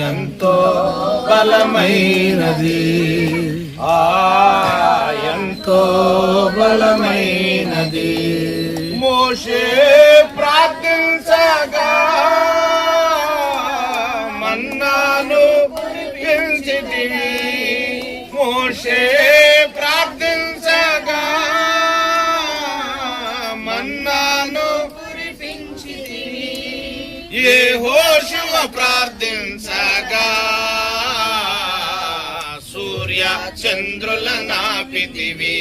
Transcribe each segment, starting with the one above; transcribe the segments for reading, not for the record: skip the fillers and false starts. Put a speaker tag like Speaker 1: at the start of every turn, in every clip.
Speaker 1: ఎంతో బలమైనది, ఎంతో బలమైనది. మోషే ప్రార్థించగా మన్నాను కురిపించితివి. మోషే ప్రార్థించగా మన్నాను కురిపించితివి. యెహోషువ ప్రార్థించగా సూర్య చంద్రుల నాపితివి.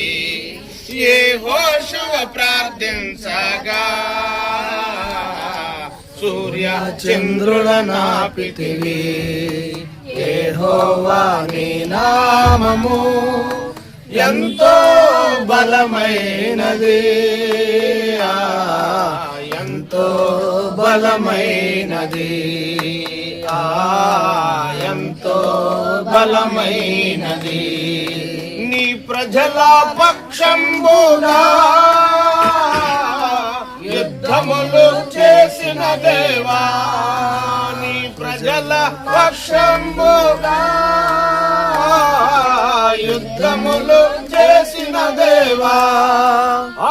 Speaker 1: యెహోషువ ప్రార్థించగా సూర్య చంద్రుల నాపితివి. యెహోవా నీ నామము ఎంతో బలమైనది, ఎంతో బలమైనది, ఎంతో బలమైనది. నీ ప్రజల పక్షంబుగా యుద్ధములు చేసిన దేవా, నీ ప్రజల పక్షంబుగా యుద్ధములు చేసిన దేవా,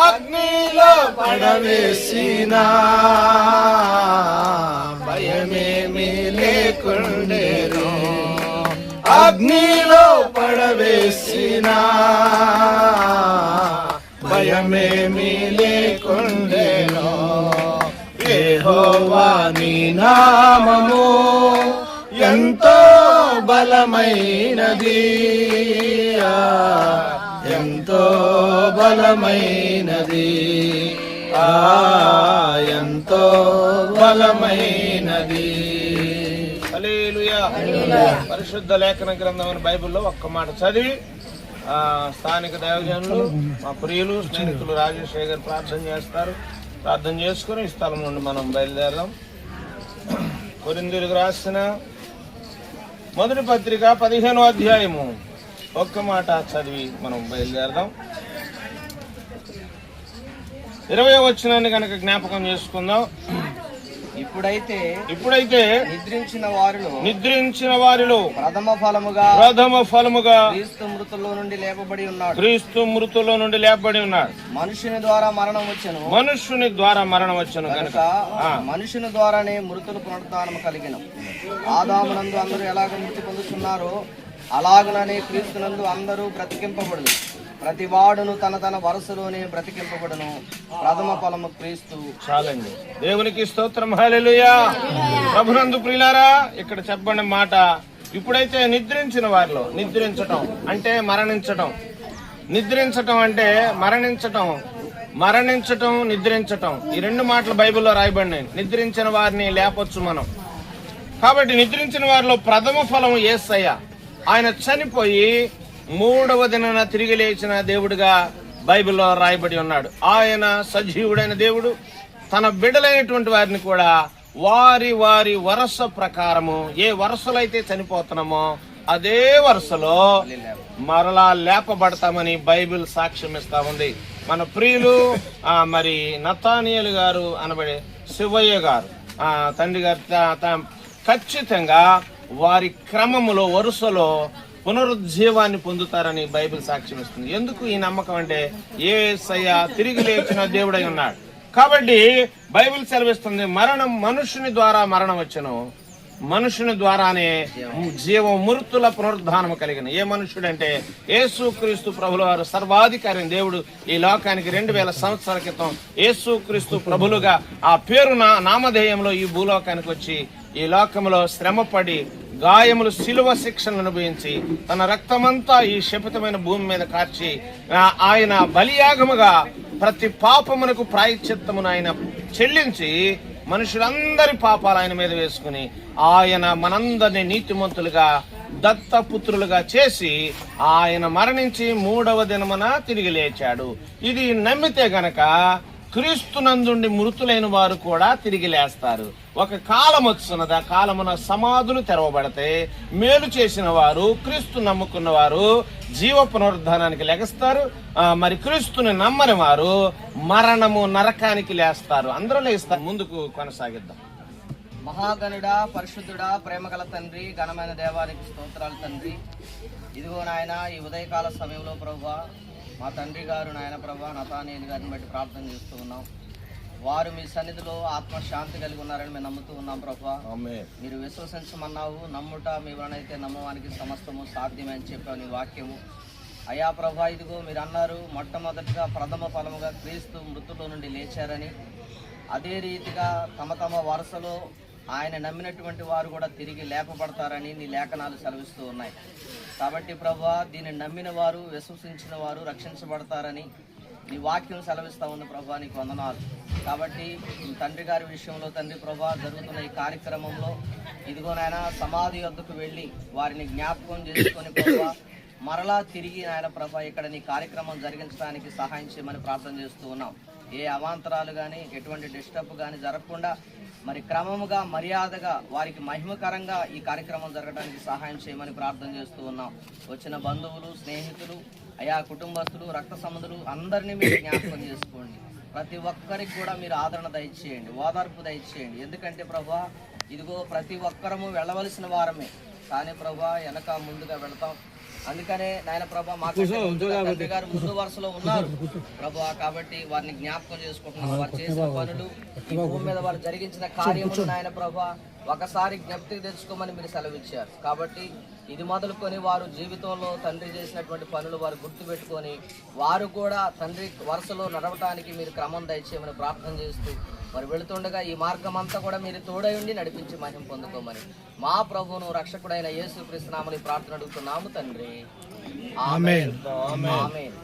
Speaker 1: అగ్నిలో పడవేసిన భయమేమీ లేకుండేను. అగ్నిలో పడవేసిన భయమేమీ లేకుండేను. యెహోవా నీ నామము ఎంతో బలమైనది, ఎంతో బలమైనది, ఎంతో బలమైనది. హల్లెలూయా. పరిశుద్ధ లేఖన గ్రంథమైన బైబిల్లో ఒక్క మాట చదివి స్థానిక దైవజనులు, మా ప్రియులు, స్నేహితులు రాజేష్ గారు ప్రార్థన చేస్తారు. ప్రార్థన చేసుకుని ఈ స్థలం నుండి మనం బయలుదేరదాం. కొరింథీయులకు రాసిన మొదటి పత్రిక 15వ అధ్యాయము ఒక్క మాట చదివి మనం బయలుదేరదాం. 20వ వచనాన్ని కనుక జ్ఞాపకం చేసుకుందాం.
Speaker 2: ఇప్పుడైతే
Speaker 1: నిద్రించిన వారిలో
Speaker 2: ప్రథమ ఫలముగా
Speaker 1: క్రీస్తు మృతుల్లో నుండి లేపబడి ఉన్నాడు.
Speaker 2: మనుషుని ద్వారా మరణం వచ్చెను కనుక మనుషుని ద్వారానే మృతుల పునరుద్ధానము కలిగిన. ఆదామునందు అందరూ ఎలాగ మృతి పొందుతున్నారో అలాగుననే క్రీస్తునందు అందరూ బ్రతికింపబడును. ప్రతి వాడును తన తన వరుసలోనే బ్రతికింపబడును. ప్రథమ ఫలము క్రీస్తు.
Speaker 1: చాలండి. దేవునికి స్తోత్రం. హల్లెలూయా. ప్రభునందు ప్రియులారా, ఇక్కడ చెప్పబడిన మాట, ఇప్పుడైతే నిద్రించిన వారిలో, నిద్రించటం అంటే మరణించటం, నిద్రించటం అంటే మరణించటం, మరణించటం, నిద్రించటం, ఈ రెండు మాటలు బైబిల్లో రాయబడినాయి. నిద్రించిన వారిని లేపొచ్చు మనం. కాబట్టి నిద్రించిన వారిలో ప్రథమ ఫలం యేసయ్య. ఆయన చనిపోయి 3వ దినాన తిరిగి లేచిన దేవుడిగా బైబిల్లో రాయబడి ఉన్నాడు. ఆయన సజీవుడైన దేవుడు. తన బిడ్డలైనటువంటి వారిని కూడా వారి వారి వరుస ప్రకారము, ఏ వరుసలో అయితే చనిపోతున్నామో అదే వరుసలో మరలా లేపబడతామని బైబిల్ సాక్ష్యం ఇస్తా ఉంది. మన ప్రియులు మరి నతానియేలు గారు అనబడే శివయ్య గారు తండ్రి గారు ఖచ్చితంగా వారి క్రమములో, వరుసలో పునరుజ్జీవాన్ని పొందుతారని బైబిల్ సాక్ష్యం ఇస్తుంది. ఎందుకు ఈ నమ్మకం అంటే, యేసయ్య తిరిగి లేచిన దేవుడై ఉన్నాడు కాబట్టి బైబిల్ సెలవిస్తుంది, మరణం మనుషుని ద్వారా మరణం వచ్చెను, మనుషుని ద్వారానే జీవం మృతుల పునరుద్ధానం కలిగిన. ఏ మనుషుడంటే యేసుక్రీస్తు ప్రభుల వారు, సర్వాధికారి దేవుడు. ఈ లోకానికి 2000 సంవత్సరాల క్రితం యేసుక్రీస్తు ప్రభులుగా ఆ పేరు నామధేయంలో ఈ భూలోకానికి వచ్చి ఈ లోకంలో శ్రమపడి గాయములు, శిలువ శిక్షను అనుభవించి తన రక్తమంతా ఈ శపితమైన భూమి మీద కార్చి ఆయన బలియాగముగా ప్రతి పాపమునకు ప్రాయశ్చిత్తమును ఆయన చెల్లించి మనుషులందరి పాపాలు ఆయన మీద వేసుకుని ఆయన మనందరినీ నీతిమంతులుగా దత్తపుత్రులుగా చేసి ఆయన మరణించి 3వ దినమున తిరిగి లేచాడు. ఇది నమ్మితే గనక క్రీస్తునందుండి మృతులైన వారు కూడా తిరిగి లేస్తారు. ఒక కాలం వస్తున్నది, ఆ కాలమున సమాధులు తెరవబడితే మేలు చేసిన వారు, క్రీస్తు నమ్ముకున్న వారు జీవ పునరుద్ధానానికి లెగస్తారు. మరి క్రీస్తుని నమ్మని వారు మరణము, నరకానికి లేస్తారు. అందరూ లేస్తారు. ముందుకు కొనసాగిద్దాం.
Speaker 2: మహాగణుడా, పరిశుద్ధుడా, ప్రేమగల తండ్రి, ఘనమైన దేవానికి స్తోత్రాలు తండ్రి. ఇదిగో నాయన, ఈ ఉదయకాల సమయంలో ప్రభువా మా తండ్రి గారు నాయన ప్రభువా నతానీయులు గారిని బట్టి ప్రార్థన చేస్తూ ఉన్నాం. వారు మీ సన్నిధిలో ఆత్మశాంతి కలిగి ఉన్నారని మేము నమ్ముతూ ఉన్నాం ప్రభువా. మీరు విశ్వసించమన్నావు, నమ్ముట మీ వలనైతే నమ్మవానికి సమస్తము సాధ్యమే అని చెప్పావు నీ వాక్యము. అయా ప్రభా, ఇదిగో మీరు అన్నారు మొట్టమొదటిగా ప్రథమ ఫలముగా క్రీస్తు మృతుల నుండి లేచారని. అదే రీతిగా తమ తమ వరుసలో ఆయన నమ్మినటువంటి వారు కూడా తిరిగి లేపబడతారని నీ లేఖనాలు సెలవిస్తూ ఉన్నాయి. కాబట్టి ప్రభువా, దీన్ని నమ్మిన వారు, విశ్వసించిన వారు రక్షించబడతారని నీ వాక్యం సెలవిస్తూ ఉంది ప్రభువా. నీకు వందనాలు. కాబట్టి తండ్రి గారి విషయంలో తండ్రి ప్రభువా జరుగుతున్న ఈ కార్యక్రమంలో ఇదిగో నాయన సమాధి వద్దకు వెళ్ళి వారిని జ్ఞాపకం చేసుకొని ప్రభువా మరలా తిరిగి నాయన ప్రభా ఇక్కడ నీ కార్యక్రమం జరిగించడానికి సహాయం చేయమని ప్రార్థన చేస్తూ ఉన్నాం. ఏ అవాంతరాలు కానీ ఎటువంటి డిస్టర్బ్ కానీ జరగకుండా మరి క్రమముగా మర్యాదగా వారికి మహిమకరంగా ఈ కార్యక్రమం జరగడానికి సహాయం చేయమని ప్రార్థన చేస్తూ ఉన్నాం. వచ్చిన బంధువులు, స్నేహితులు, అయా కుటుంబస్తులు, రక్త సంబంధులు అందరినీ మీరు జ్ఞాపకం చేసుకోండి. ప్రతి ఒక్కరికి కూడా మీరు ఆదరణ దయచేయండి, ఓదార్పు దయచేయండి. ఎందుకంటే ప్రభా ఇదిగో ప్రతి ఒక్కరము వెళ్ళవలసిన వారమే, కానీ ప్రభా వెనక ముందుగా వెళతాం. అందుకనే నాయన ప్రభా మాకు తండ్రి గారు ముందు వరుసలో ఉన్నారు ప్రభా. కాబట్టి వారిని జ్ఞాపకం చేసుకుంటున్నారు. వారు చేసిన పనులు, ఈ భూమి మీద వారు జరిగించిన కార్యములు నాయన ప్రభా ఒకసారి జ్ఞప్తికి తెచ్చుకోమని మీరు సెలవిచ్చారు. కాబట్టి ఇది మొదలుకొని వారు జీవితంలో తండ్రి చేసినటువంటి పనులు వారు గుర్తుపెట్టుకొని వారు కూడా తండ్రి వరుసలో నడవటానికి మీరు క్రమం దయచేయమని ప్రార్థన చేస్తూ మరి వెళుతుండగా ఈ మార్గం అంతా కూడా మీరు తోడై ఉండి నడిపించి మహిమ పొందుకోమని మా ప్రభువును రక్షకుడైన యేసుక్రీస్తు నామములో ఈ ప్రార్థన అడుగుతున్నాము తండ్రి. ఆమేన్. ఆమేన్.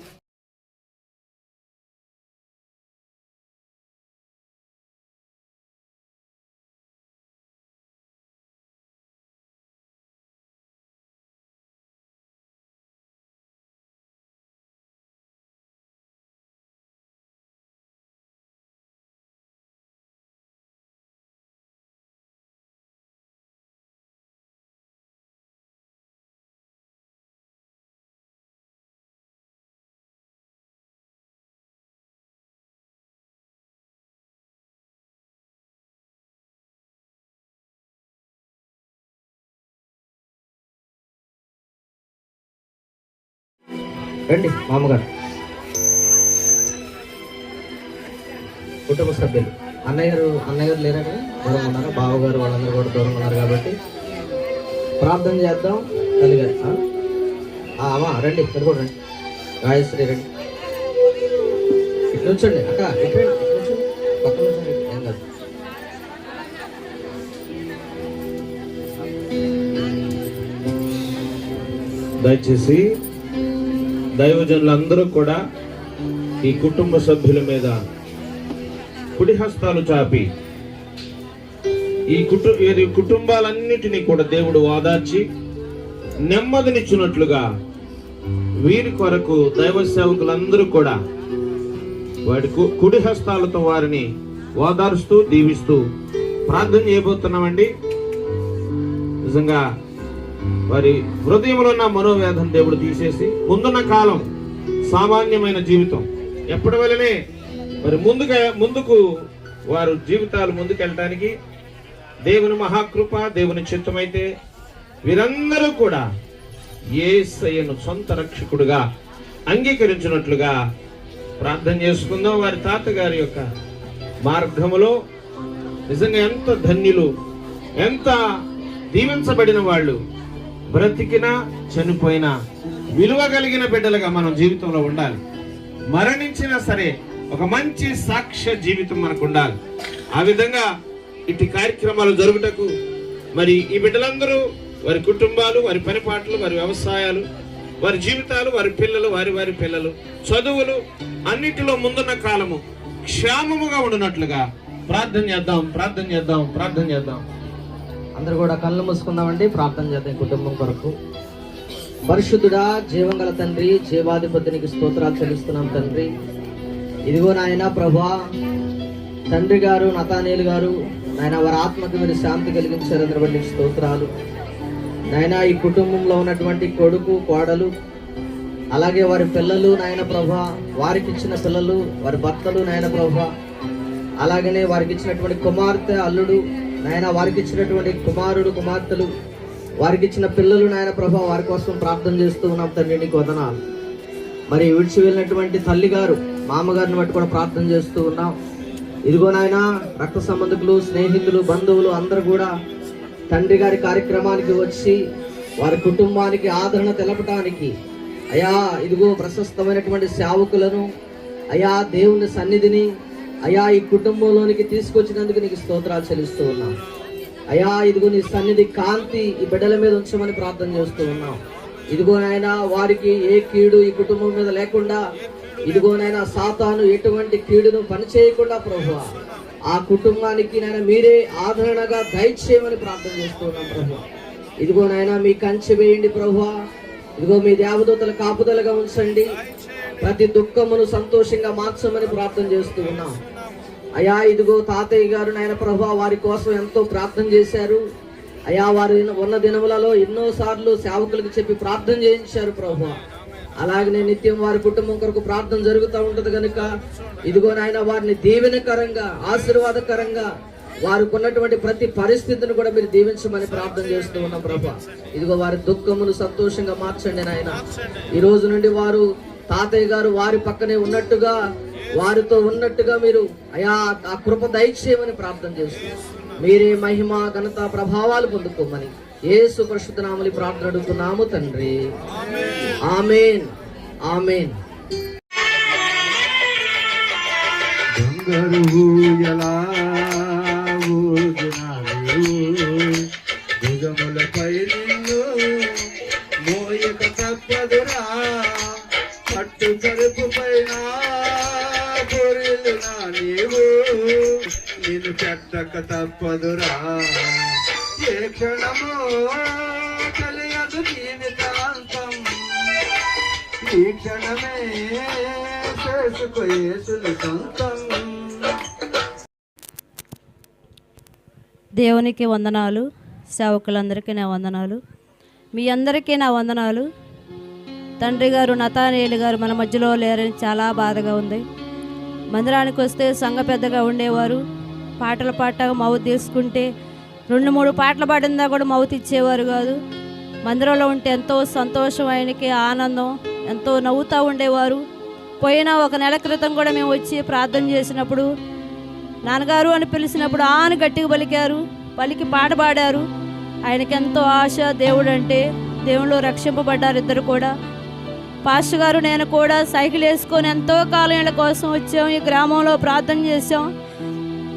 Speaker 2: రండి మామగారు, కుటుంబ సభ్యులు, అన్నయ్య గారు లేరని దూరం ఉన్నారు, బావగారు వాళ్ళందరూ కూడా దూరం ఉన్నారు. కాబట్టి ప్రార్థన చేద్దాం. తల్లిగారు అమ్మా రండి, ఇక్కడ కూడా రండి. గాయశ్రీ రండి, ఇట్లా వచ్చండి అక్క, ఇటు పక్కన వచ్చండి, ఏం కాదు.
Speaker 1: దయచేసి దైవజనులందరూ కూడా ఈ కుటుంబ సభ్యుల మీద కుడి హస్తాలు చాపి ఈ కుటుంబాలన్నిటినీ కూడా దేవుడు ఓదార్చి నెమ్మదినిచ్చినట్లుగా వీరి కొరకు దైవ సేవకులందరూ కూడా వాడి కుడి హస్తాలతో వారిని ఓదారుస్తూ దీవిస్తూ ప్రార్థన చేయబోతున్నామండి. నిజంగా వారి హృదయంలో ఉన్న మనోవేదన దేవుడు తీసేసి ముందున్న కాలం సామాన్యమైన జీవితం ఎప్పటి వల్లనే మరి ముందుకు వారు జీవితాలు ముందుకెళ్ళటానికి దేవుని మహాకృప, దేవుని చిత్తమైతే వీరందరూ కూడా యేసయ్యను సొంత రక్షకుడుగా అంగీకరించినట్లుగా ప్రార్థన చేసుకుందాం. వారి తాతగారి యొక్క మార్గములో నిజంగా ఎంత ధన్యులు, ఎంత దీవించబడిన వాళ్ళు. బ్రతికినా చనిపోయినా విలువ కలిగిన బిడ్డలుగా మనం జీవితంలో ఉండాలి. మరణించినా సరే ఒక మంచి సాక్ష్య జీవితం మనకు ఉండాలి. ఆ విధంగా ఇటు కార్యక్రమాలు జరుగుటకు మరి ఈ బిడ్డలందరూ వారి కుటుంబాలు, వారి పనిపాట్లు, వారి వ్యవసాయాలు, వారి జీవితాలు, వారి పిల్లలు, వారి పిల్లలు చదువులు అన్నిటిలో ముందున్న కాలము క్షేమముగా ఉండినట్లుగా ప్రార్థన చేద్దాం.
Speaker 2: అందరూ కూడా కళ్ళు మూసుకుందామండి, ప్రార్థన చేద్దాం కుటుంబం కొరకు. పరిశుద్ధుడా, జీవంగల తండ్రి, జీవాధిపతినికి స్తోత్రాలు చెల్లిస్తున్నాం తండ్రి. ఇదిగో నాయన ప్రభా, తండ్రి గారు నతానేలు గారు నాయన వారి ఆత్మకు మీరు శాంతి కలిగించారని బట్టి స్తోత్రాలు నాయన. ఈ కుటుంబంలో ఉన్నటువంటి కొడుకు, కోడలు, అలాగే వారి పిల్లలు నాయన ప్రభా, వారికి ఇచ్చిన పిల్లలు, వారి భర్తలు నాయన ప్రభా, అలాగనే వారికి ఇచ్చినటువంటి కుమార్తె, అల్లుడు, నాయన వారికి ఇచ్చినటువంటి కుమారుడు కుమార్తెలు, వారికి ఇచ్చిన పిల్లలు నాయన ప్రభా, వారి కోసం ప్రార్థన చేస్తూ ఉన్నాం తండ్రి. నీకు వందనాలు. మరి విడిచి వెళ్ళినటువంటి తల్లి గారు, మామగారిని బట్టి కూడా ప్రార్థన చేస్తూ ఉన్నాం. ఇదిగో నాయన రక్త సంబంధికులు, స్నేహితులు, బంధువులు అందరూ కూడా తండ్రి గారి కార్యక్రమానికి వచ్చి వారి కుటుంబానికి ఆదరణ తెలపటానికి అయా ఇదిగో ప్రశస్తమైనటువంటి సేవకులను, అయా దేవుని సన్నిధిని, అయా ఈ కుటుంబంలోనికి తీసుకొచ్చినందుకు నీకు స్తోత్రాలు చెల్లిస్తూ ఉన్నాం. అయా ఇదిగో నీ సన్నిధి కాంతి ఈ బిడ్డల మీద ఉంచమని ప్రార్థన చేస్తూ ఉన్నాం. ఇదిగోనైనా వారికి ఏ కీడు ఈ కుటుంబం మీద లేకుండా, ఇదిగోనైనా సాతాను ఎటువంటి కీడును పనిచేయకుండా ప్రభువా ఆ కుటుంబానికి నైనా మీరే ఆదరణగా దయచేయమని ప్రార్థన చేస్తూ ఉన్నాం ప్రభువా. ఇదిగోనైనా మీ కంచె వేయండి ప్రభువా. ఇదిగో మీ దేవదూతల కాపుదలగా ఉంచండి. ప్రతి దుఃఖమును సంతోషంగా మార్చమని ప్రార్థన చేస్తూ ఉన్నాం. అయా ఇదిగో తాతయ్య గారు నాయన ప్రభువా వారి కోసం ఎంతో ప్రార్థన చేశారు. అయా వారు ఉన్న దినములలో ఎన్నో సార్లు సేవకులకు చెప్పి ప్రార్థన చేయించారు ప్రభువా. అలాగనే నిత్యం వారి కుటుంబం కొరకు ప్రార్థన జరుగుతూ ఉంటది కనుక ఇదిగో నాయన వారిని దీవెనకరంగా, ఆశీర్వాదకరంగా వారికి ఉన్నటువంటి ప్రతి పరిస్థితిని కూడా మీరు దీవించమని ప్రార్థన చేస్తూ ఉన్నాం ప్రభా. ఇదిగో వారి దుఃఖమును సంతోషంగా మార్చండి నాయన. ఈ రోజు నుండి వారు తాతయ్య గారు వారి పక్కనే ఉన్నట్టుగా, వారితో ఉన్నట్టుగా మీరు అయా ఆ కృప దయచేయమని ప్రార్థన చేస్తున్నాం. మీరే మహిమ ఘనత ప్రభావాలు పొందుకోమని యేసు పరిశుద్ధ నామములో ప్రార్థన అడుగుతున్నాము తండ్రి. ఆమేన్, ఆమేన్.
Speaker 3: భుజములపై నిన్ను మోయక తప్పదురా, పట్టు కరుపు పైన పొరిలునా నీవు, నిన్ను పెట్టక తప్పదురా. ఏ క్షణమో తెలియదు జీవితాంతం, ఈ క్షణమే చేసుకో యేసుని సొంతం.
Speaker 4: దేవునికి వందనాలు, సేవకులందరికీ నా వందనాలు, మీ అందరికీ నా వందనాలు. తండ్రి గారు నతానేలు గారు మన మధ్యలో లేరని చాలా బాధగా ఉంది. మందిరానికి వస్తే సంఘ పెద్దగా ఉండేవారు. పాటలు పాటగా మౌత్ తీసుకుంటే 2-3 పాటలు పాడిందా కూడా మౌత్ ఇచ్చేవారు కాదు. మందిరంలో ఉంటే ఎంతో సంతోషం, ఆయనకి ఆనందం, ఎంతో నవ్వుతూ ఉండేవారు. పోయిన 1 నెల క్రితం కూడా మేము వచ్చి ప్రార్థన చేసినప్పుడు నాన్నగారు అని పిలిచినప్పుడు ఆని గట్టిగా పలికారు, పలికి పాట పాడారు. ఆయనకి ఎంతో ఆశ దేవుడు అంటే. దేవుళ్ళు రక్షింపబడ్డారు ఇద్దరు కూడా. పాస్టర్ గారు నేను కూడా సైకిల్ వేసుకొని ఎంతో కాలం ఇళ్ళ కోసం వచ్చాం. ఈ గ్రామంలో ప్రార్థన చేసాం.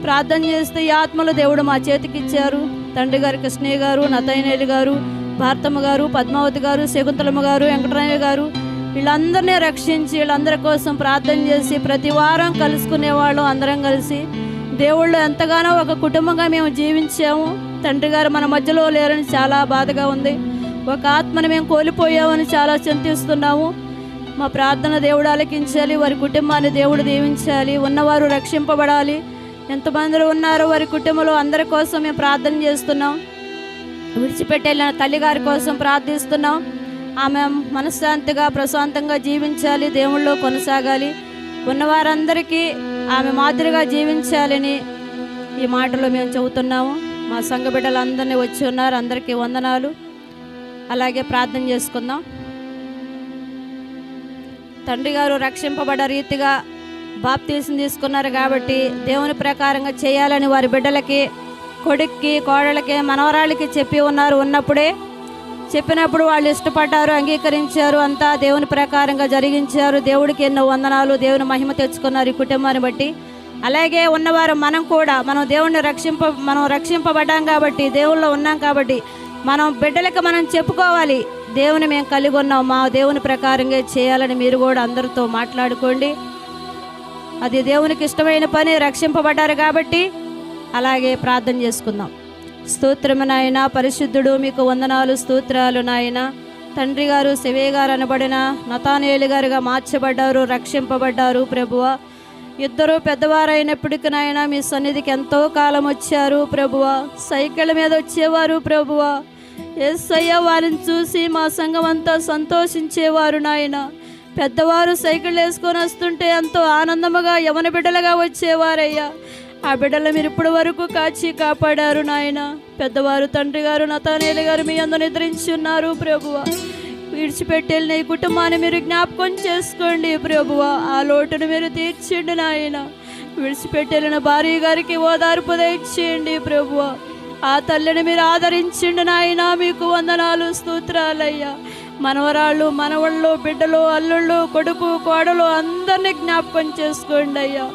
Speaker 4: ప్రార్థన చేస్తే ఈ ఆత్మలు దేవుడు మా చేతికి ఇచ్చారు. తండ్రి గారు కృష్ణయ్య గారు, నతైనేలు గారు, భారతమ్మ గారు, పద్మావతి గారు, శకుంతలమ్మ గారు, వెంకటరయ్య గారు, వీళ్ళందరినీ రక్షించి వీళ్ళందరి కోసం ప్రార్థన చేసి ప్రతి వారం కలుసుకునేవాళ్ళం. అందరం కలిసి దేవుళ్ళు ఎంతగానో ఒక కుటుంబంగా మేము జీవించాము. తండ్రి గారు మన మధ్యలో లేరని చాలా బాధగా ఉంది. ఒక ఆత్మను మేము కోల్పోయామని చాలా చింతిస్తున్నాము. మా ప్రార్థన దేవుడు ఆలకించాలి, వారి కుటుంబాన్ని దేవుడు దీవించాలి, ఉన్నవారు రక్షింపబడాలి. ఎంతమంది ఉన్నారో వారి కుటుంబంలో అందరి కోసం మేము ప్రార్థన చేస్తున్నాం. విడిచిపెట్టేళ్ళ తల్లిగారి కోసం ప్రార్థిస్తున్నాం. ఆమె మనశ్శాంతిగా ప్రశాంతంగా జీవించాలి, దేవుళ్ళో కొనసాగాలి, ఉన్నవారందరికీ ఆమె మాదిరిగా జీవించాలని ఈ మాటలో మేము చెబుతున్నాము. మా సంఘ బిడ్డలందరినీ వచ్చి ఉన్నారు. అందరికీ వందనాలు. అలాగే ప్రార్థన చేసుకుందాం. తండ్రి గారు రక్షింపబడ్డ రీతిగా బాప్తీసం తీసుకున్నారు కాబట్టి దేవుని ప్రకారంగా చేయాలని వారి బిడ్డలకి, కొడుక్కి, కోడలకి, మనవరాళ్ళకి చెప్పి ఉన్నారు. ఉన్నప్పుడే చెప్పినప్పుడు వాళ్ళు ఇష్టపడ్డారు, అంగీకరించారు, అంతా దేవుని ప్రకారంగా జరిగించారు. దేవుడికి ఎన్నో వందనాలు. దేవుని మహిమ తెచ్చుకున్నారు ఈ కుటుంబాన్ని బట్టి. అలాగే ఉన్నవారు మనం కూడా దేవుణ్ణి మనం రక్షింపబడ్డాం కాబట్టి, దేవుళ్ళో ఉన్నాం కాబట్టి మనం బిడ్డలకి మనం చెప్పుకోవాలి, దేవుని మేము కలిగి ఉన్నాం, మా దేవుని ప్రకారంగా చేయాలని మీరు కూడా అందరితో మాట్లాడుకోండి. అది దేవునికి ఇష్టమైన పని. రక్షింపబడ్డారు కాబట్టి అలాగే ప్రార్థన చేసుకుందాం. స్తోత్రము నాయన, పరిశుద్ధుడు, మీకు వందనాలు, స్తోత్రాలు నాయన. తండ్రి గారు శివే గారు అనబడిన నతానేలు గారుగా మార్చబడ్డారు, రక్షింపబడ్డారు ప్రభువ. ఇద్దరు పెద్దవారైనప్పటికీ నాయన మీ సన్నిధికి ఎంతో కాలం వచ్చారు ప్రభువ. సైకిళ్ళ మీద వచ్చేవారు ప్రభువ. యేసయ్య వారిని చూసి మా సంఘం అంతా సంతోషించేవారు నాయన. పెద్దవారు సైకిల్ వేసుకొని వస్తుంటే ఎంతో ఆనందముగా యవన బిడ్డలుగా వచ్చేవారయ్యా. ఆ బిడ్డలు మీరు ఇప్పటి వరకు కాచి కాపాడారు నాయన. పెద్దవారు తండ్రి గారు నతానేలు గారు మీ అందరూ నిద్రించి ఉన్నారు ప్రభువా. విడిచిపెట్టి వెళ్ళిన ఈ కుటుంబాన్ని మీరు జ్ఞాపకం చేసుకోండి ప్రభువా. ఆ లోటును మీరు తీర్చండి నాయన. విడిచిపెట్టి వెళ్ళిన భార్య గారికి ఓదార్పు దయచేయండి ప్రభువా. ఆ తల్లిని మీరు ఆదరించండి నాయన. మీకు వందనాలు స్తోత్రాలయ్యా. మనవరాళ్ళు మనవళ్ళు బిడ్డలు అల్లుళ్ళు కొడుకు కోడలు అందరినీ జ్ఞాపకం చేసుకోండి అయ్యా.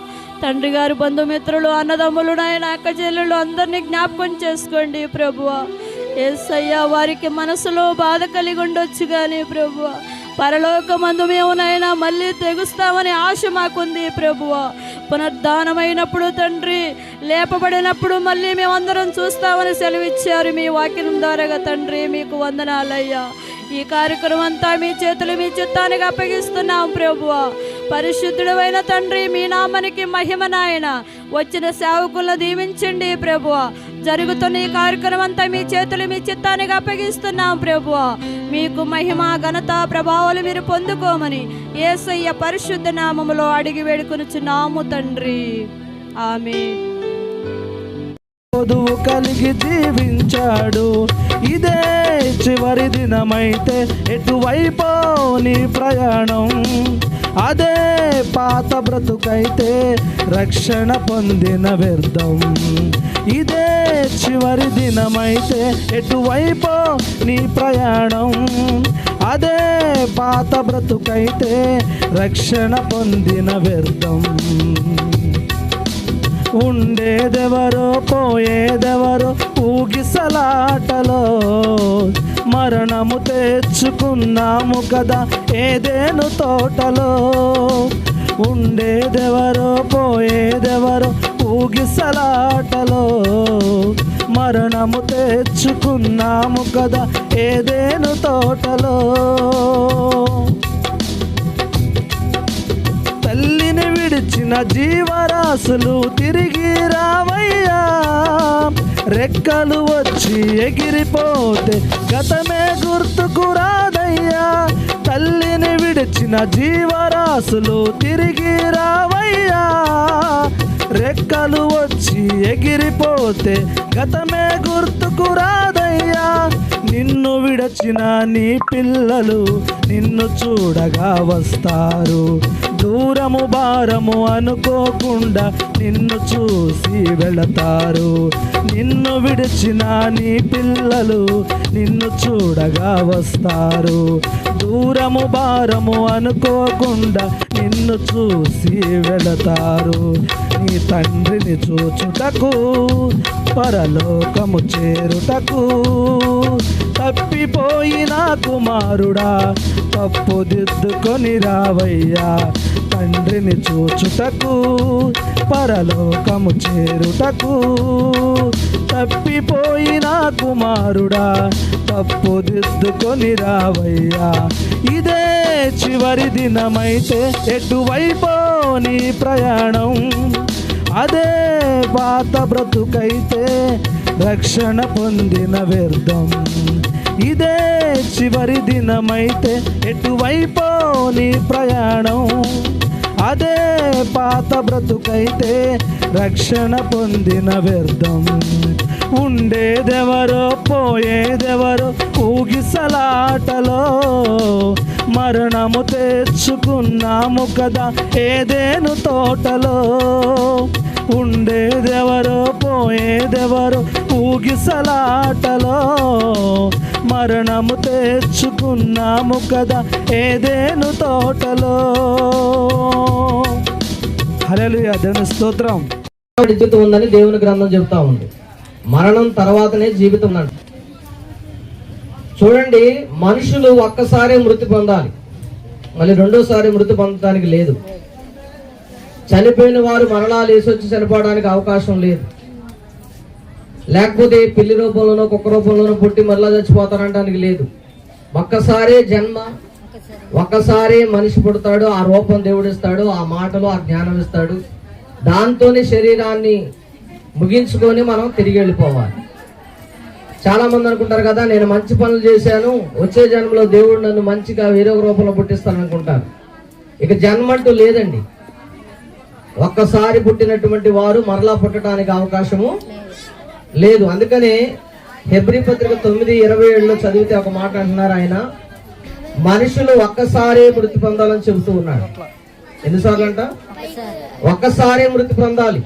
Speaker 4: తండ్రి గారు బంధుమిత్రులు అన్నదమ్ములు నాయన అక్క చెల్లెళ్ళు అందరినీ జ్ఞాపకం చేసుకోండి ప్రభువా. యేసయ్యా వారికి మనసులో బాధ కలిగి ఉండొచ్చు కానీ ప్రభువా పరలోకమందు మేమునైనా మళ్ళీ తెగుస్తామని ఆశ మాకుంది ప్రభువా. పునరుద్ధానమైనప్పుడు తండ్రి లేపబడినప్పుడు మళ్ళీ మేమందరం చూస్తామని సెలవిచ్చారు మీ వాక్యం ద్వారాగా తండ్రి. మీకు వందనాలయ్యా. ఈ కార్యక్రమం అంతా మీ చేతులు మీ చిత్తానికి అప్పగిస్తున్నాం ప్రభువా. పరిశుద్ధుడైన తండ్రి మీ నామానికి మహిమ నాయన. వచ్చిన సేవకులను దీవించండి ప్రభువా. జరుగుతున్న ఈ కార్యక్రమం అంతా మీ చేతులు మీ చిత్తానికి అప్పగిస్తున్నాం ప్రభువా. మీకు మహిమ ఘనత ప్రభావాలు మీరు పొందుకోమని యేసయ్య పరిశుద్ధ నామములో అడిగి వేడుకొనుచున్నాము తండ్రి. ఆమేన్.
Speaker 5: వధువు కలిగి జీవించాడు. ఇదే చివరి దినమైతే ఎటువైపో నీ ప్రయాణం. అదే పాత బ్రతుకైతే రక్షణ పొందిన వ్యర్థం. ఇదే చివరి దినమైతే ఎటువైపో నీ ప్రయాణం. అదే పాత బ్రతుకైతే రక్షణ పొందిన వ్యర్థం. ఉండేదెవరో పోయేదెవరో ఊగిసలాటలో మరణము తెచ్చుకున్నాము కదా ఏదేను తోటలో. ఉండేదెవరో పోయేదెవరో ఊగిసలాటలో మరణము తెచ్చుకున్నాము కదా ఏదేను తోటలో. తల్లిని విడిచిన జీవరాశులు తిరిగి రావయ్యా. రెక్కలు వచ్చి ఎగిరిపోతే గతమే గుర్తుకు రాదయ్యా. తల్లిని విడిచిన జీవరాశులు తిరిగి రావయ్యా. రెక్కలు వచ్చి ఎగిరిపోతే గతమే గుర్తుకు రాదయ్యా. నిన్ను విడచిన నీ పిల్లలు నిన్ను చూడగా వస్తారు. దూరము భారము అనుకోకుండా నిన్ను చూసి వెళతారు. నిన్ను విడిచిన నీ పిల్లలు నిన్ను చూడగా వస్తారు. దూరము భారము అనుకోకుండా నిన్ను చూసి వెళతారు. నీ తండ్రిని చూచుటకు పరలోకము చేరుటకు తప్పిపోయిన కుమారుడా తప్పుదిద్దుకొని రావయ్యా. తండ్రిని చూచుటకు పరలోకము చేరుటకు తప్పిపోయిన కుమారుడా తప్పుదిద్దుకొని రావయ్యా. ఇదే చివరి దినమైతే ఎటువైపో నీ ప్రయాణం. అదే పాత బ్రతుకైతే రక్షణ పొందిన వ్యర్థం. ఇదే చివరి దినమైతే ఎటువైపో నీ ప్రయాణం. అదే పాత బ్రతుకైతే రక్షణ పొందిన వ్యర్థం. ఉండేదెవరో పోయేదెవరో ఊగిసలాటలో మరణము తెచ్చుకున్నాము కదా ఏదేను తోటలో. ఉండేదెవరో పోయేదెవరో ఊగిసలాటలో మరణము తెచ్చుకున్నాము కదా ఏదేను తోటలో. హల్లెలూయా. దేవుని స్తోత్రం.
Speaker 2: జీవితం ఉందని దేవుని గ్రంథం చెబుతా ఉంది. మరణం తర్వాతనే జీవితం అంట. చూడండి, మనుషులు ఒక్కసారి మృతి పొందాలి, మళ్ళీ రెండోసారి మృతి పొందడానికి లేదు. చనిపోయిన వారు మరలా లేసొచ్చి చనిపోవడానికి అవకాశం లేదు. లేకపోతే పిల్లి రూపంలోనో కుక్క రూపంలోనో పుట్టి మరలా చచ్చిపోతారనడానికి లేదు. ఒక్కసారే జన్మ, ఒక్కసారే మనిషి పుడతాడు. ఆ రూపం దేవుడు ఇస్తాడు, ఆ మాటలు ఆ జ్ఞానం ఇస్తాడు. దాంతోనే శరీరాన్ని ముగించుకొని మనం తిరిగి వెళ్ళిపోవాలి. చాలా మంది అనుకుంటారు కదా, నేను మంచి పనులు చేశాను, వచ్చే జన్మలో దేవుడు నన్ను మంచిగా వేరొక రూపంలో పుట్టిస్తాను అనుకుంటారు. ఇక జన్మ అంటూ లేదండి. ఒక్కసారి పుట్టినటువంటి వారు మరలా పుట్టడానికి అవకాశము లేదు. అందుకనే హెబ్రీ పత్రిక 9:27లో చదివితే ఒక మాట అంటున్నారు ఆయన, మనుషులు ఒక్కసారే మృతి పొందాలని చెబుతూ ఉన్నాడు. ఎన్నిసార్లు అంట? ఒక్కసారే మృతి పొందాలి,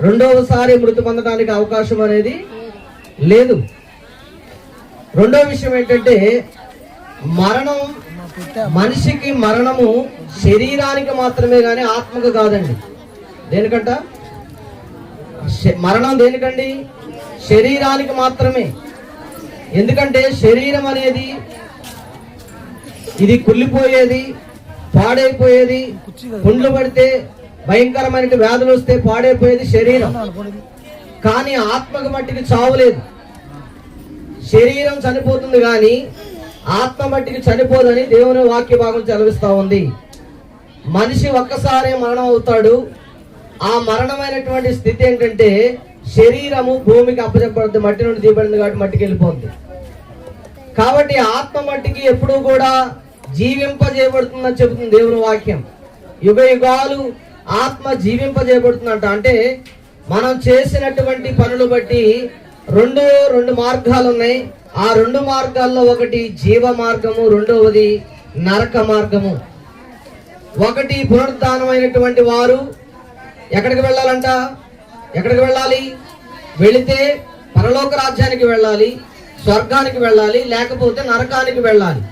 Speaker 2: రెండవసారి మృతి పొందడానికి అవకాశం అనేది లేదు. రెండో విషయం ఏంటంటే మరణం, మనిషికి మరణము శరీరానికి మాత్రమే గాని ఆత్మకు కాదండి. దేనికంట మరణం? దేనికండి? శరీరానికి మాత్రమే. ఎందుకంటే శరీరం అనేది ఇది కుళ్ళిపోయేది, పాడైపోయేది, పుండ్లు పడితే భయంకరమైన వ్యాధులు వస్తే పాడైపోయేది శరీరం. కానీ ఆత్మకు మట్టికి చావులేదు. శరీరం చనిపోతుంది కానీ ఆత్మ మట్టికి చనిపోదని దేవుని వాక్య భాగం చదివిస్తా ఉంది. మనిషి ఒక్కసారే మరణం అవుతాడు. ఆ మరణమైనటువంటి స్థితి ఏంటంటే శరీరము భూమికి అప్పచెప్పబడుతుంది, మట్టి నుండి తీయబడింది కాబట్టి మట్టికి వెళ్ళిపోద్ది. కాబట్టి ఆత్మ మట్టికి ఎప్పుడూ కూడా జీవింపజేయబడుతుందని చెబుతుంది దేవుని వాక్యం. యుగ యుగాలు ఆత్మ జీవింపజేయబడుతుందంట. అంటే మనం చేసినటువంటి పనులు బట్టి రెండు మార్గాలు ఉన్నాయి. ఆ రెండు మార్గాల్లో ఒకటి జీవ మార్గము, రెండవది నరక మార్గము. ఒకటి పునరుద్ధానమైనటువంటి వారు ఎక్కడికి వెళ్ళాలంట? ఎక్కడికి వెళ్ళాలి? వెళితే పరలోక రాజ్యానికి వెళ్ళాలి, స్వర్గానికి వెళ్ళాలి, లేకపోతే నరకానికి వెళ్ళాలి.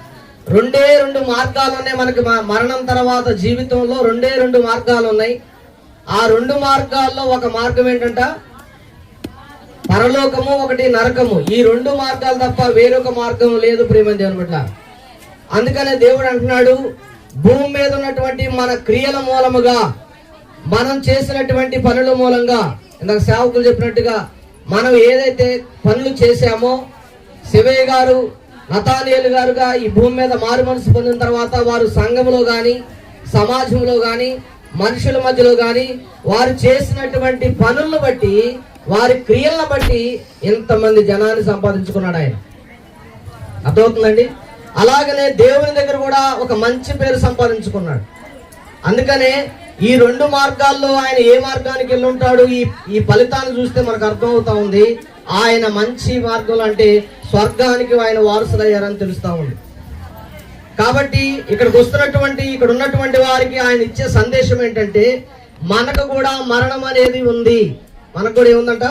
Speaker 2: రెండు మార్గాలు ఉన్నాయి మనకి. మరణం తర్వాత జీవితంలో రెండు మార్గాలు ఉన్నాయి. ఆ రెండు మార్గాల్లో ఒక మార్గం ఏంటంట? పరలోకము, ఒకటి నరకము. ఈ రెండు మార్గాలు తప్ప వేరొక మార్గం లేదు ప్రియమైన దేవుని బిడ్డ. అందుకనే దేవుడు అంటున్నాడు, భూమి మీద ఉన్నటువంటి మన క్రియల మూలముగా, మనం చేసినటువంటి పనుల మూలంగా, ఇందాక సేవకులు చెప్పినట్టుగా మనం ఏదైతే పనులు చేశామో, శివయ్య గారు, నతానియేలు గారుగా ఈ భూమి మీద మారు మనసు పొందిన తర్వాత వారు సంఘంలో గాని, సమాజంలో గాని, మనుషుల మధ్యలో గాని వారు చేసినటువంటి పనులను బట్టి, వారి క్రియలను బట్టి ఎంతమంది జనాన్ని సంపాదించుకున్నాడు ఆయన. అర్థమవుతుందండి? అలాగనే దేవుని దగ్గర కూడా ఒక మంచి పేరు సంపాదించుకున్నాడు. అందుకనే ఈ రెండు మార్గాల్లో ఆయన ఏ మార్గానికి వెళ్ళి ఉంటాడు, ఈ ఫలితాన్ని చూస్తే మనకు అర్థం అవుతా ఉంది. ఆయన మంచి మార్గం అంటే స్వర్గానికి ఆయన వారసులయ్యారని తెలుస్తా ఉంది. కాబట్టి ఇక్కడ ఉన్నటువంటి వారికి ఆయన ఇచ్చే సందేశం ఏంటంటే, మనకు కూడా మరణం అనేది ఉంది. మనకు కూడా ఏముందంట?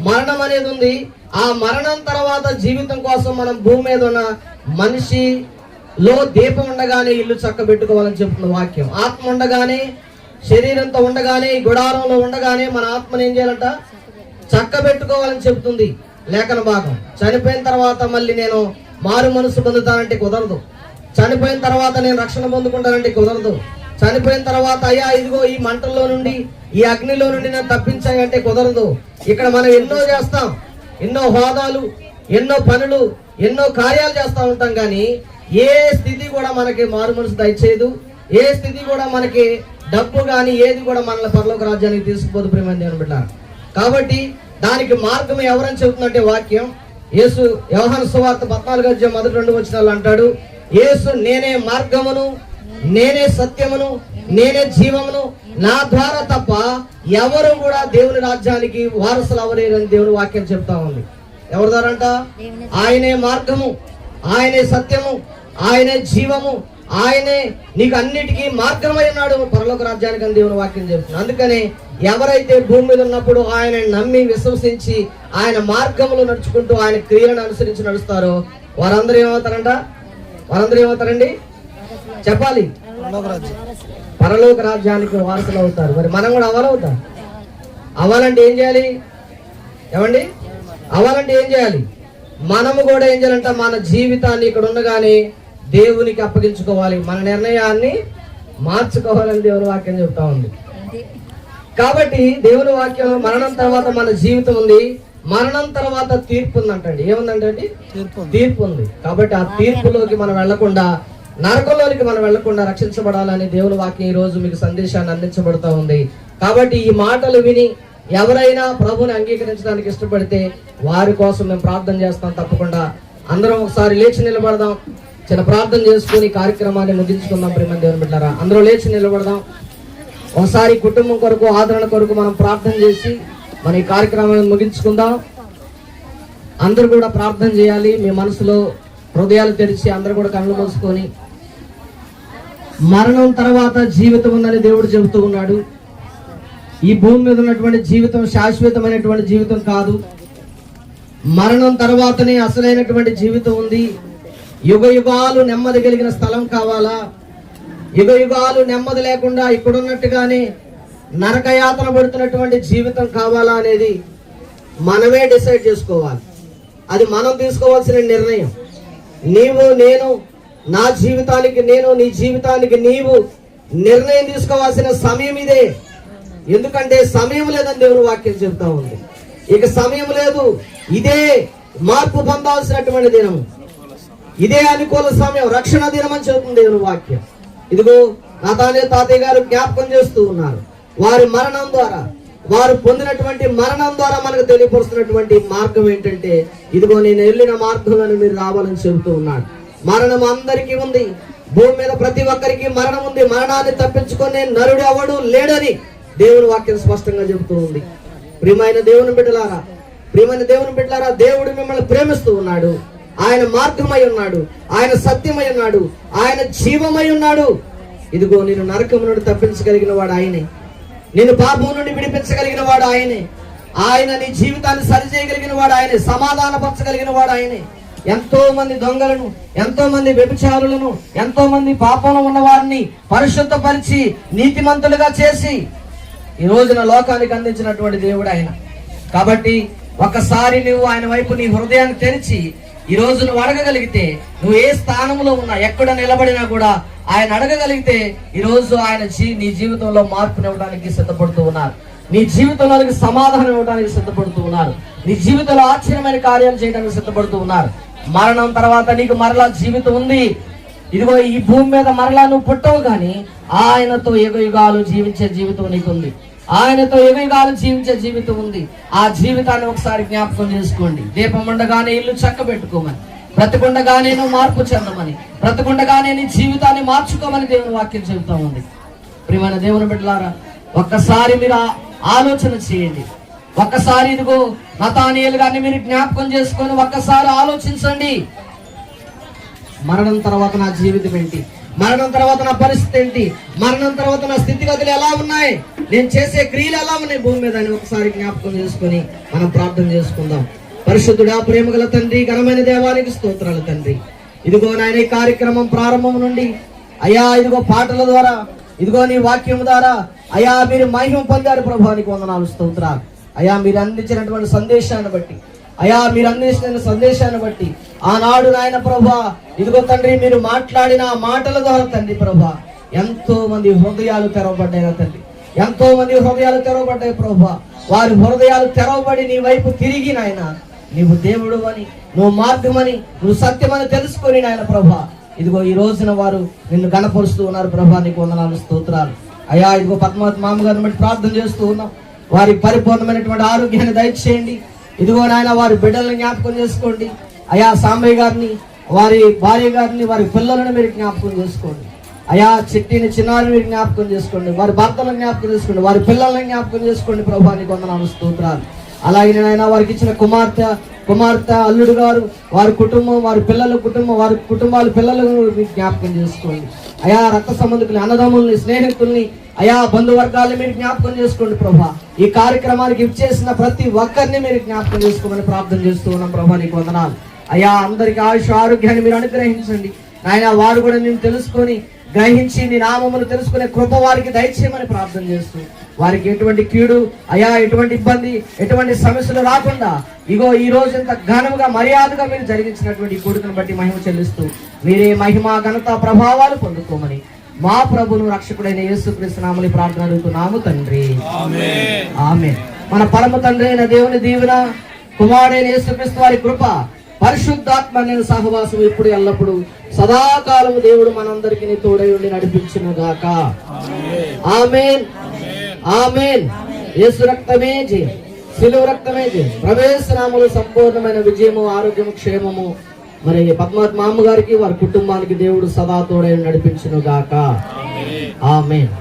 Speaker 2: మరణం అనేది ఉంది. ఆ మరణం తర్వాత జీవితం కోసం మనం భూమి మీద ఉన్న మనిషిలో దీపం ఉండగానే ఇల్లు చక్క పెట్టుకోవాలని చెప్తుంది వాక్యం. ఆత్మ ఉండగానే, శరీరంతో ఉండగానే, గుడారంలో ఉండగానే మన ఆత్మను ఏం చేయాలంట? చక్క పెట్టుకోవాలని చెప్తుంది లేఖన భాగం. చనిపోయిన తర్వాత మళ్ళీ నేను మారు మనసు పొందుతానంటే కుదరదు. చనిపోయిన తర్వాత నేను రక్షణ పొందుకుంటానంటే కుదరదు. చనిపోయిన తర్వాత అయ్యా ఇదిగో ఈ మంటల్లో నుండి, ఈ అగ్నిలో నుండి నేను తప్పించాయంటే కుదరదు. ఇక్కడ మనం ఎన్నో చేస్తాం, ఎన్నో హోదాలు, ఎన్నో పనులు, ఎన్నో కార్యాలు చేస్తూ ఉంటాం. కానీ ఏ స్థితి కూడా మనకి మారు మనసు దయచేయదు. ఏ స్థితి కూడా మనకి డబ్బు కానీ ఏది కూడా మనల్ని పరలోక రాజ్యానికి తీసుకుపోదు ప్రియమైన దేవుని బిడ్డ. కాబట్టి దానికి మార్గం ఎవరని చెబుతుందంటే వాక్యం. యేసు యోహాను సువార్త 14:1-2 అంటాడు, యేసు నేనే మార్గమును, నేనే సత్యమును, నేనే జీవమును, నా ద్వారా తప్ప ఎవరు కూడా దేవుని రాజ్యానికి వారసులు అవ్వలేరని దేవుని వాక్యం చెప్తా ఉంది. ఎవరి ద్వారా అంట? ఆయనే మార్గము, ఆయనే సత్యము, ఆయనే జీవము, ఆయనే నీకు అన్నిటికీ మార్గమై ఉన్నాడు పరలోక రాజ్యానికి అని దేవుని వాక్యం చెప్తుంది. అందుకని ఎవరైతే భూమి మీద ఉన్నప్పుడు ఆయన నమ్మి విశ్వసించి ఆయన మార్గంలో నడుచుకుంటూ ఆయన క్రియలను అనుసరించి నడుస్తారో వారందరూ ఏమవుతారంట? వారందరూ ఏమవుతారండి? చెప్పాలి. పరలోక రాజ్యానికి వారసులు అవుతారు. మరి మనం కూడా అవ్వాలవుతాం. అవ్వాలంటే ఏం చేయాలి? ఏమండి? అవ్వాలంటే ఏం చేయాలి? మనము కూడా ఏం చేయాలంట? మన జీవితాన్ని ఇక్కడ ఉండగానే దేవునికి అప్పగించుకోవాలి. మన నిర్ణయాన్ని మార్చుకోవాలని దేవుని వాక్యం చెప్తా ఉంది. కాబట్టి దేవుని వాక్యం మరణం తర్వాత మన జీవితం ఉంది, మరణం తర్వాత తీర్పు ఉందంటండి. ఏముందంటే తీర్పు ఉంది. కాబట్టి ఆ తీర్పులోకి మనం వెళ్లకుండా, నరకంలోనికి మనం వెళ్లకుండా రక్షించబడాలని దేవుని వాక్యం ఈ రోజు మీకు సందేశాన్ని అందించబడుతూ ఉంది. కాబట్టి ఈ మాటలు విని ఎవరైనా ప్రభుని అంగీకరించడానికి ఇష్టపడితే వారి కోసం మేము ప్రార్థన చేస్తాం. తప్పకుండా అందరం ఒకసారి లేచి నిలబడదాం, చిన్న ప్రార్థన చేసుకుని కార్యక్రమాన్ని ముగించుకుందాం. ప్రేమ దేవుని బిడ్డలారా, అందరూ లేచి నిలబడదాం. ఒకసారి కుటుంబం కొరకు, ఆదరణ కొరకు మనం ప్రార్థన చేసి మన ఈ కార్యక్రమాన్ని ముగించుకుందాం. అందరూ కూడా ప్రార్థన చేయాలి. మీ మనసులో హృదయాలు తెరిచి అందరూ కూడా కళ్ళు మూసుకొని, మరణం తర్వాత జీవితం ఉందని దేవుడు చెబుతూ ఉన్నాడు. ఈ భూమి మీద ఉన్నటువంటి జీవితం శాశ్వతమైనటువంటి జీవితం కాదు. మరణం తర్వాతనే అసలైనటువంటి జీవితం ఉంది. యుగ యుగాలు నెమ్మది కలిగిన స్థలం కావాలా? యుగ యుగాలు నెమ్మది లేకుండా ఇక్కడున్నట్టుగానే నరకయాతన పడుతున్నటువంటి జీవితం కావాలా అనేది మనమే డిసైడ్ చేసుకోవాలి. అది మనం తీసుకోవాల్సిన నిర్ణయం. నీవు, నేను, నా జీవితానికి నేను, నీ జీవితానికి నీవు నిర్ణయం తీసుకోవాల్సిన సమయం ఇదే. ఎందుకంటే సమయం లేదని దేవుని వాక్యం చెప్తా ఉంది. ఇక సమయం లేదు. ఇదే మార్పు పొందాల్సినటువంటి దినం, ఇదే అనుకూల సమయం, రక్షణ దినం అని చెబుతుంది దేవుని వాక్యం. ఇదిగో నాతానేలు తాతయ్య గారు జ్ఞాపకం చేస్తూ ఉన్నారు. వారి మరణం ద్వారా, వారు పొందినటువంటి మరణం ద్వారా మనకు తెలియపరుస్తున్నటువంటి మార్గం ఏంటంటే, ఇదిగో నేను వెళ్ళిన మార్గంలో మీరు రావాలని చెబుతూ ఉన్నాడు. మరణం అందరికీ ఉంది. భూమి మీద ప్రతి ఒక్కరికి మరణం ఉంది. మరణాన్ని తప్పించుకునే నరుడు ఎవడు లేడని దేవుని వాక్యం స్పష్టంగా చెబుతూ ఉంది. ప్రియమైన దేవుని బిడ్డలారా, ప్రియమైన దేవుని బిడ్డలారా, దేవుడు మిమ్మల్ని ప్రేమిస్తూ ఉన్నాడు. ఆయన మార్గమై ఉన్నాడు, ఆయన సత్యమై ఉన్నాడు, ఆయన జీవమై ఉన్నాడు. ఇదిగో నేను నరకం నుండి తప్పించగలిగిన వాడు ఆయనే. నేను పాపం నుండి విడిపించగలిగిన వాడు ఆయనే. ఆయన నీ జీవితాన్ని సరిచేయగలిగిన వాడు ఆయనే. సమాధానపరచగలిగిన వాడు ఆయనే. ఎంతో మంది దొంగలను, ఎంతో మంది వ్యభిచారులను, ఎంతో మంది పాపంలో ఉన్న వారిని పరిశుద్ధపరిచి నీతిమంతులుగా చేసి ఈ రోజున లోకానికి అందించినటువంటి దేవుడు ఆయన. కాబట్టి ఒక్కసారి నువ్వు ఆయన వైపు నీ హృదయాన్ని తెరిచి ఈ రోజు నువ్వు అడగగలిగితే, నువ్వు ఏ స్థానంలో ఉన్నా, ఎక్కడ నిలబడినా కూడా ఆయన అడగగలిగితే ఈ రోజు ఆయన నీ జీవితంలో మార్పునివ్వడానికి సిద్ధపడుతూ ఉన్నారు. నీ జీవితంలోనికి సమాధానం ఇవ్వడానికి సిద్ధపడుతూ ఉన్నారు. నీ జీవితంలో ఆశ్చర్యమైన కార్యాలు చేయడానికి సిద్ధపడుతూ ఉన్నారు. మరణం తర్వాత నీకు మరలా జీవితం ఉంది. ఇదిగో ఈ భూమి మీద మరలా నువ్వు పుట్టవు, కానీ ఆయనతో యుగ యుగాలు జీవించే జీవితం నీకుంది. ఆయనతో యుగ యుగాలు జీవించే జీవితం ఉంది. ఆ జీవితాన్ని ఒకసారి జ్ఞాపకం చేసుకోండి. దీపం ఉండగానే ఇల్లు చక్క పెట్టుకోమని, బ్రతికుండగానే నువ్వు మార్పు చెందమని, బ్రతికుండగానే నీ జీవితాన్ని మార్చుకోమని దేవుని వాక్యం చెబుతా ఉంది. ప్రియమైన దేవుని బిడ్డలారా, ఒక్కసారి మీరు ఆలోచన చేయండి. ఒక్కసారి ఇదిగో నతానీయేలు గారిని మీరు జ్ఞాపకం చేసుకొని ఒక్కసారి ఆలోచించండి. మరణం తర్వాత నా జీవితం ఏంటి? మరణం తర్వాత నా పరిస్థితి ఏంటి? మరణం తర్వాత నా స్థితిగతులు ఎలా ఉన్నాయి? నేను చేసే క్రియలు ఎలా ఉన్నాయి భూమి మీద అని ఒకసారి జ్ఞాపకం చేసుకొని మనం ప్రార్థన చేసుకుందాం. పరిశుద్ధుడా, ప్రేమగల తండ్రి, ఘనమైన దేవానికి స్తోత్రాలు తండ్రి. ఇదిగో నాయన ఈ కార్యక్రమం ప్రారంభం నుండి అయ్యా, ఇదిగో పాటల ద్వారా, ఇదిగో నీ వాక్యం ద్వారా అయ్యా మీరు మహిమ పొందారు. ప్రభానికి వందనాలు, స్తోత్రాలు. అయ్యా మీరు అందించినటువంటి సందేశాన్ని బట్టి, అయ్యా మీరు అందించిన సందేశాన్ని బట్టి ఆనాడు నాయన ప్రభా, ఇదిగో తండ్రి మీరు మాట్లాడిన మాటల ద్వారా తండ్రి ప్రభా ఎంతో మంది హృదయాలు తెరవబడ్డాయి తండ్రి. ఎంతో మంది హృదయాలు తెరవబడ్డాయి ప్రభా. వారి హృదయాలు తెరవబడి నీ వైపు తిరిగి నాయన నీవు దేవుడు అని, నువ్వు మార్గమని, నువ్వు సత్యమని తెలుసుకొని నాయన ప్రభా, ఇదిగో ఈ రోజున వారు నిన్ను గణపరుస్తూ ఉన్నారు. ప్రభా నీకు వందనాలు, స్తోత్రాలు. అయ్యా ఇదిగో పద్మావతి మామగారిని బట్టి ప్రార్థన చేస్తూ ఉన్నాం. వారికి పరిపూర్ణమైనటువంటి ఆరోగ్యాన్ని దయచేయండి. ఇదిగో నాయన వారి బిడ్డలను జ్ఞాపకం చేసుకోండి. అయా సాంబయ్య గారిని, వారి భార్య గారిని, వారి పిల్లలను మీరు జ్ఞాపకం చేసుకోండి. అయా చిట్టిని, చిన్నారిని మీరు జ్ఞాపకం చేసుకోండి. వారి భర్తలను జ్ఞాపకం చేసుకోండి. వారి పిల్లలను జ్ఞాపకం చేసుకోండి. ప్రభా నీకు వందనాలు, స్తోత్రాలు. అలాగే నాయన వారికి ఇచ్చిన కుమార్తె అల్లుడు గారు, వారి కుటుంబం, వారి పిల్లల కుటుంబం, వారి కుటుంబాల పిల్లలను మీరు జ్ఞాపకం చేసుకోండి. అయా రక్త సంబంధికుల్ని, అన్నదమ్ముల్ని, స్నేహితుల్ని, అయా బంధువర్గాల్ని మీరు జ్ఞాపకం చేసుకోండి. ప్రభా ఈ కార్యక్రమానికి ఇచ్చేసిన ప్రతి ఒక్కరిని మీరు జ్ఞాపకం చేసుకోమని ప్రార్థన చేస్తూ ఉన్నాం. ప్రభా నీకు వందనాలు. అయా అందరికి ఆయుష్ ఆరోగ్యాన్ని మీరు అనుగ్రహించండి. నాయన వారు కూడా నేను తెలుసుకొని, గ్రహించి నీ నామమును తెలుసుకునే కృప వారికి దయచేయమని ప్రార్థన చేస్తూ, వారికి ఎటువంటి కీడు, అయా ఎటువంటి ఇబ్బంది, ఎటువంటి సమస్యలు రాకుండా ఇగో ఈ రోజు ఇంత ఘనముగా మర్యాదగా మీరు జరిగించినటువంటి కొడుకును బట్టి మహిమ చెల్లిస్తూ మీరే మహిమ, ఘనత, ప్రభావాలు పొందుకోమని మా ప్రభును రక్షకుడైన యేసుక్రీస్తు నామములో ప్రార్థన అడుగుతున్నాము తండ్రి, ఆమేన్. మన పరమ తండ్రి అయిన దేవుని దీవెన, కుమారుడైన యేసుక్రీస్తు వారి కృప, పరిశుద్ధాత్మ అనే సహవాసం ఇప్పుడు ఎల్లప్పుడు సదాకాలము దేవుడు మనందరికీ తోడై ఉండి నడిపించును గాక. ఆమేన్, ఆమేన్. యేసు రక్తమే జయం, శిలువ రక్తమే జయం. ప్రవేశనామములో సంపూర్ణమైన విజయము, ఆరోగ్యము, క్షేమము మరి పద్మావతి మామ గారికి, వారి కుటుంబానికి దేవుడు సదా తోడై నడిపించును గాక. ఆమేన్.